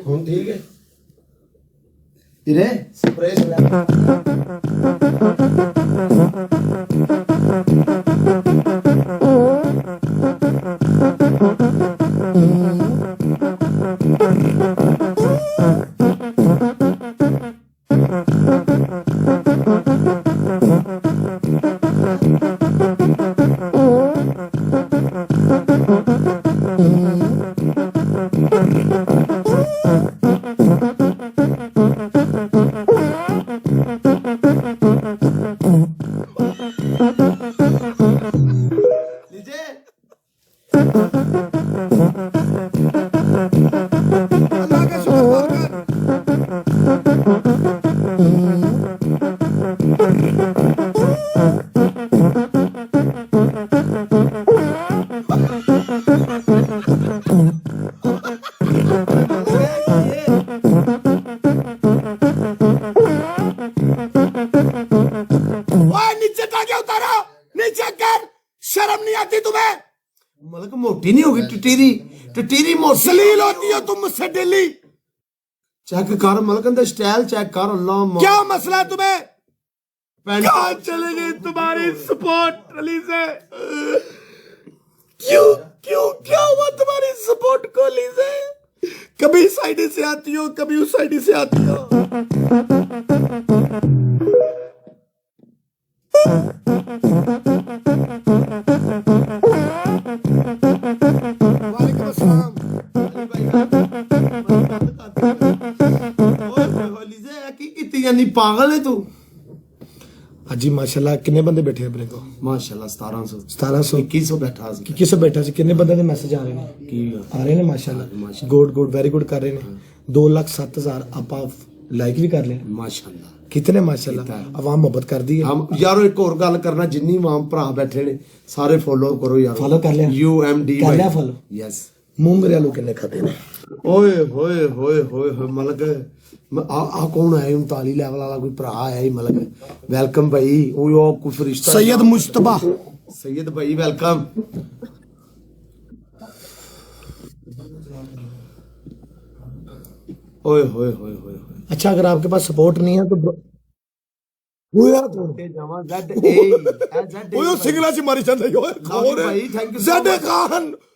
हुन ठीक है इरे स्प्रे चला अल्लाह का शुक्र नीचे टांगे उतारो नीचे कर शर्म नहीं आती तुम्हें मलक मोटी नहीं होगी टिटीरी टिटीरी मोसलील होती हो तुम मुझसे डेली चेक कर मलक अंदर स्टाइल चेक कर अल्लाह क्या मसला है तुम्हें कहाँ चले गई तुम्हारी सपोर्ट रली से क्यों क्यों क्या हुआ तुम्हारी सपोर्ट को लीजे कभी इस साइड से आती हो कभी उस साइड से आती हो वालेकुम अस्सलाम लीजे की कितनी यानी पागल है तू हाजी माशाल्लाह कितने बंदे बैठे अपने को माशाल्लाह 1700 2100 बैठा सी 2100 बैठा सी कितने बंदे दे मैसेज आ रहे ने की आ रहे ने माशाल्लाह गुड गुड वेरी गुड कर रहे ने 2,07,000 आपा लाइक भी कर ले माशाल्लाह कितने माशाल्लाह आवाम मोहब्बत कर दी है हम यारो एक और गल करना जिन्नी आवाम भरा बैठे ने सारे फॉलो करो यार फॉलो कर लिया UMD कर लिया फॉलो यस मूंगरे आलू कितने खाते ने ओए होए होए होए मलक आ कौन है 39 लेवल वाला कोई भरा है मलक वेलकम भाई ओ कोई फरिश्ता सैयद मुस्तफा सैयद भाई वेलकम ओए होए होए होए अच्छा अगर आपके पास सपोर्ट नहीं है तो सिंगला च मारी चल रही हो भाई थैंक यू